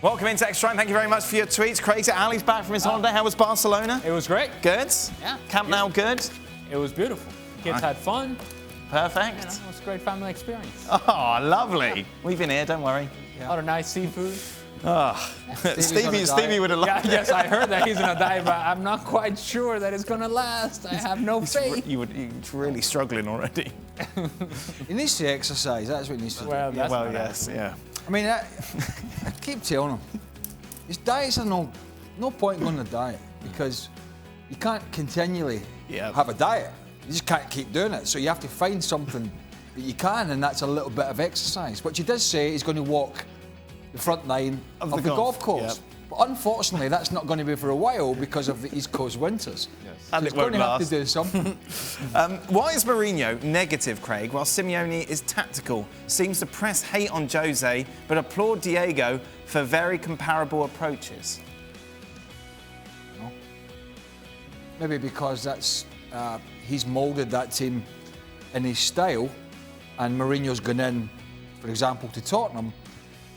Welcome into Extra Time. Thank you very much for your tweets. Craig, Ali's back from his holiday. How was Barcelona? It was great. Good? Yeah. Camp Nou good? It was beautiful. Kids had fun. Perfect. You know, it was a great family experience. Oh, lovely. We've been here, don't worry. A lot of nice seafood. Oh. Stevie would have loved it. Yes, I heard that he's on a diet, but I'm not quite sure that it's going to last. I have no faith. You're really struggling already. He needs to exercise. That's what he needs to do. Well, that's Well, yes, yeah. I mean, I keep telling him, his diets are no point going on a diet because you can't continually have a diet. You just can't keep doing it. So you have to find something that you can, and that's a little bit of exercise. Which he does say he's going to walk the front nine of the golf course. Yep. But unfortunately, that's not going to be for a while because of the East Coast winters. Yes. So And he's it won't going to have last. to do something. Why is Mourinho negative, Craig, while Simeone is tactical? Seems to press hate on Jose, but applaud Diego for very comparable approaches. No. Maybe because that's he's moulded that team in his style, and Mourinho's gone in, for example, to Tottenham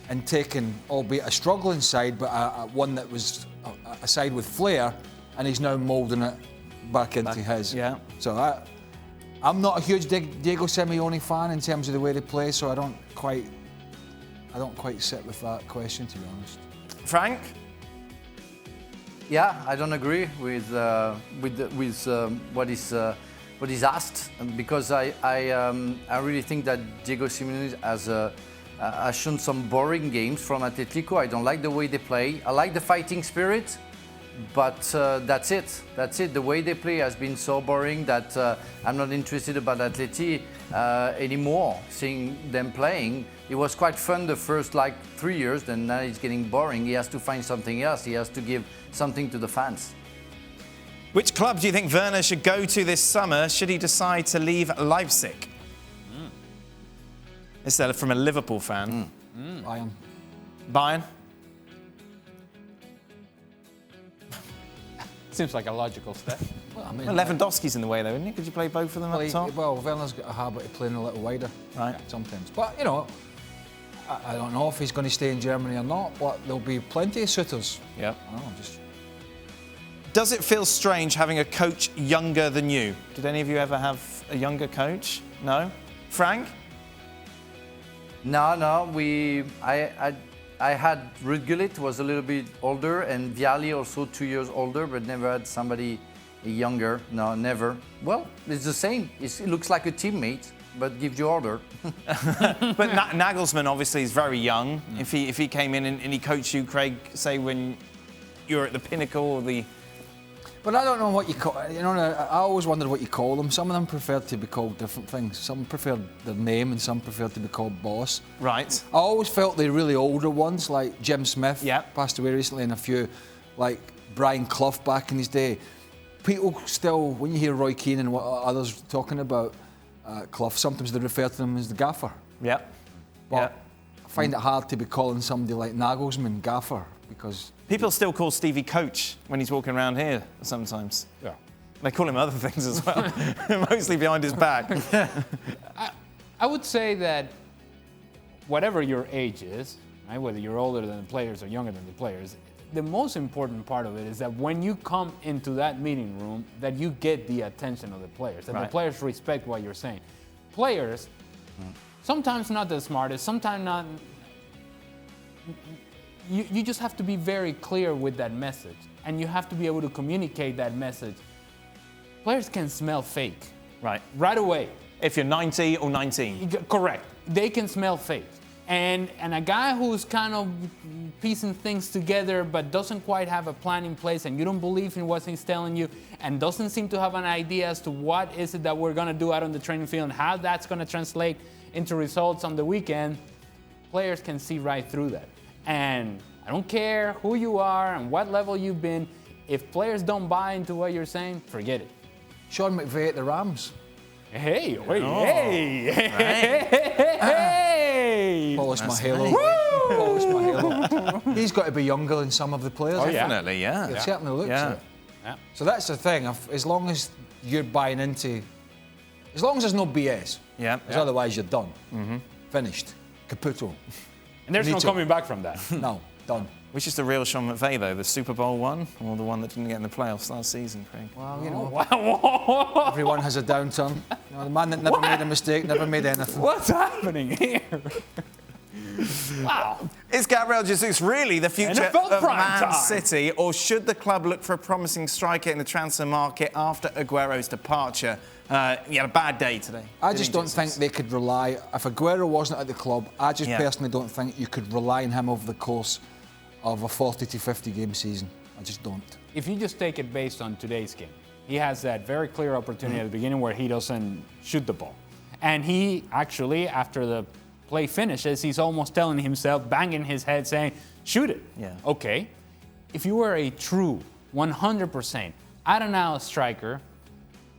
and taken, albeit a struggling side, but one that was a side with flair, and he's now moulding it back into his. Yeah. So I'm not a huge Diego Simeone fan in terms of the way they play, so I don't quite sit with that question, to be honest. Frank? Yeah, I don't agree with what is asked, because I really think that Diego Simeone has shown some boring games from Atletico. I don't like the way they play. I like the fighting spirit, but that's it. That's it. The way they play has been so boring that I'm not interested about Atleti anymore. Seeing them playing, it was quite fun the first 3 years. Then now it's getting boring. He has to find something else. He has to give something to the fans. Which club do you think Werner should go to this summer should he decide to leave Leipzig? Instead from a Liverpool fan. Bayern. Bayern? Seems like a logical step. Well, I mean, Well, Lewandowski's in the way, though, isn't he? Could you play both of them up top? Well, Werner's got a habit of playing a little wider, Right. sometimes. But, you know, I don't know if he's going to stay in Germany or not, but there'll be plenty of suitors. Yep. I don't know, just... Does it feel strange having a coach younger than you? Did any of you ever have a younger coach? No? Frank? No. I had Rudgullit, was a little bit older, and Vialli also 2 years older, but never had somebody younger. No, never. Well, it's the same. It looks like a teammate, but gives you order. But Nagelsmann obviously is very young. If he came in and he coached you, Craig, say when you're at the pinnacle or the... But I don't know what you call... You know, I always wondered what you call them. Some of them prefer to be called different things. Some prefer their name and some prefer to be called boss. Right. I always felt the really older ones, like Jim Smith, Yep. passed away recently, and a few, like Brian Clough back in his day. People still, when you hear Roy Keane and what others talking about Clough, sometimes they refer to them as the gaffer. Yep. But I find it hard to be calling somebody like Nagelsmann gaffer, because... People still call Stevie coach when he's walking around here sometimes. Yeah. They call him other things as well, mostly behind his back. I would say that whatever your age is, right, whether you're older than the players or younger than the players, the most important part of it is that when you come into that meeting room, that you get the attention of the players, that the players respect what you're saying. Players, sometimes not the smartest, sometimes not... You just have to be very clear with that message, and you have to be able to communicate that message. Players can smell fake. Right away. If you're 90 or 19. Correct. They can smell fake. And a guy who's kind of piecing things together but doesn't quite have a plan in place, and you don't believe in what he's telling you, and doesn't seem to have an idea as to what is it that we're going to do out on the training field and how that's going to translate into results on the weekend, players can see right through that. And I don't care who you are and what level you've been, if players don't buy into what you're saying, forget it. Sean McVay at the Rams. Hey, hey! Polish my halo. Polish my halo. He's got to be younger than some of the players. Oh, definitely, yeah. It certainly looks it. Yeah. So that's the thing. As long as you're buying into... As long as there's no BS. Because otherwise you're done. Finished. Caputo. And there's no coming back from that. No. Done. Which is the real Sean McVay, though? The Super Bowl one or the one that didn't get in the playoffs last season, Craig? Well, you know, everyone has a downturn. You know, the man that never made a mistake, never made anything. What's happening here? Wow. Is Gabriel Jesus really the future NFL of prime Man time. City, or should the club look for a promising striker in the transfer market after Aguero's departure? He had a bad day today. I just don't think they could rely. If Aguero wasn't at the club, I just personally don't think you could rely on him over the course of a 40 to 50 game season. I just don't. If you just take it based on today's game, he has that very clear opportunity at the beginning where he doesn't shoot the ball. And he actually, after the play finishes, he's almost telling himself, banging his head, saying, shoot it. Yeah. Okay. If you were a true 100% out-and-out striker,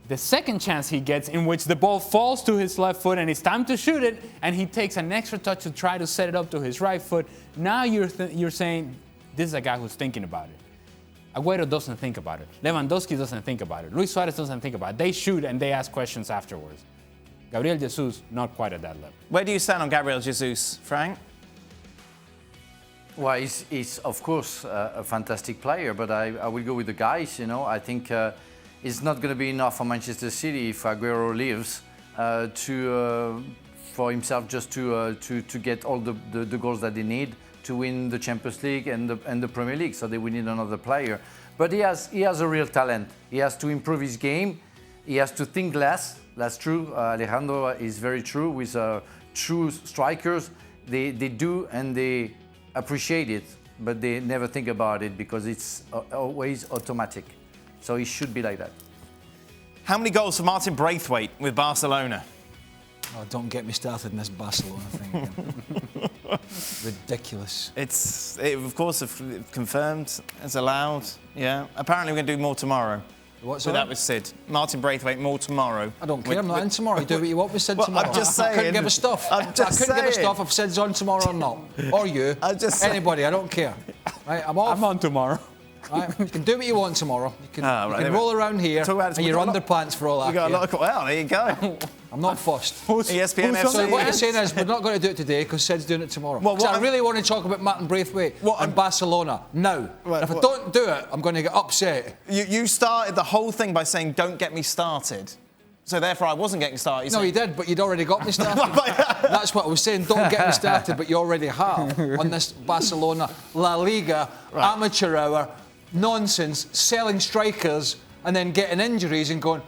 the second chance he gets in which the ball falls to his left foot and it's time to shoot it, and he takes an extra touch to try to set it up to his right foot, now you're saying, this is a guy who's thinking about it. Aguero doesn't think about it. Lewandowski doesn't think about it. Luis Suarez doesn't think about it. They shoot and they ask questions afterwards. Gabriel Jesus, not quite at that level. Where do you stand on Gabriel Jesus, Frank? Well, he's of course a fantastic player, but I will go with the guys. You know, I think it's not going to be enough for Manchester City if Aguero leaves for himself just to get all the goals that they need to win the Champions League and the Premier League. So they will need another player. But he has a real talent. He has to improve his game. He has to think less. That's true. Alejandro is very true. With true strikers, they do and they appreciate it, but they never think about it because it's always automatic. So he should be like that. How many goals for Martin Braithwaite with Barcelona? Oh, don't get me started in this Barcelona thing again. Ridiculous. It, of course, confirmed, it's allowed. Yeah. Apparently, we're going to do more tomorrow. What's that with Sid? Martin Braithwaite, more tomorrow. I don't care. I'm not in tomorrow. You do what you want with Sid tomorrow. I'm just saying. I couldn't give a stuff. I couldn't give a stuff if Sid's on tomorrow or not. Or you. Anybody. I don't care. Right, I'm off. I'm on tomorrow. Right, you can do what you want tomorrow. You can roll around here in your underpants for all that. You got a lot of. Well, there you go. I'm not fussed. ESPN FC. So what you're saying is we're not going to do it today because Sid's doing it tomorrow. Well, I really want to talk about Martin Braithwaite and Barcelona now. If I don't do it, I'm going to get upset. You started the whole thing by saying, don't get me started. So therefore, I wasn't getting started. No, you did, but you'd already got me started. That's what I was saying. Don't get me started, but you already have on this Barcelona La Liga amateur hour nonsense, selling strikers and then getting injuries and going,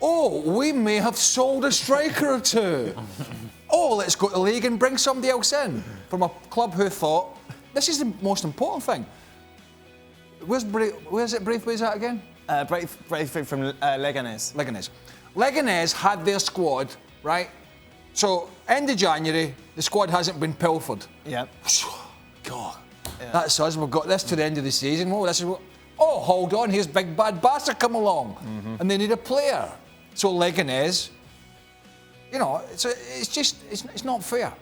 oh, we may have sold a striker or two. Oh, let's go to the league and bring somebody else in. From a club who thought, this is the most important thing. Where's it Braithwaite's at again? Braithwaite from Leganés. Leganés had their squad, right? So, end of January, the squad hasn't been pilfered. Yeah. God. Yeah. That's us. We've got this to the end of the season. Oh, hold on. Here's Big Bad Barca come along. And they need a player. So Leganés, you know, it's not fair.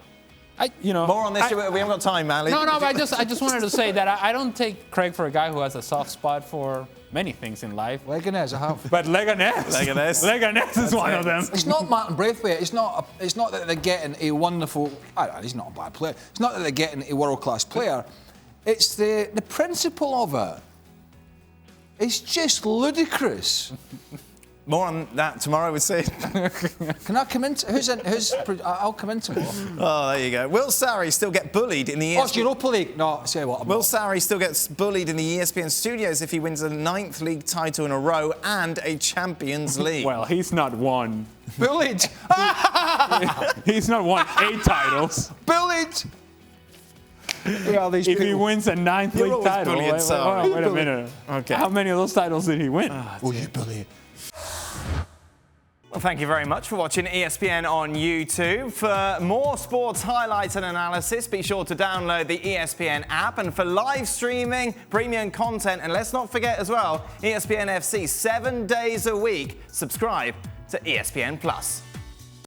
More on this. We haven't got time, man. No, but I just wanted to say that I don't take Craig for a guy who has a soft spot for many things in life. Leganés, I have. But Leganés is one of them. It's not Martin Braithwaite. It's not that they're getting a wonderful. He's not a bad player. It's not that they're getting a world-class player. It's the principle of it. It's just ludicrous. More on that tomorrow with Sid. Can I come in? I'll come in tomorrow. Oh, there you go. Will Sarri still get bullied in the ESPN? Oh, it's Europa League. No, say what? Will Sarri still gets bullied in the ESPN studios if he wins a 9th league title in a row and a Champions League? Well, he's not won. Bullied. He's not won 8 titles. Bullied. If he wins a 9th league title, wait a minute. Okay. How many of those titles did he win? You bully. Well, thank you very much for watching ESPN on YouTube. For more sports highlights and analysis, be sure to download the ESPN app. And for live streaming, premium content, and let's not forget as well, ESPN FC 7 days a week. Subscribe to ESPN+.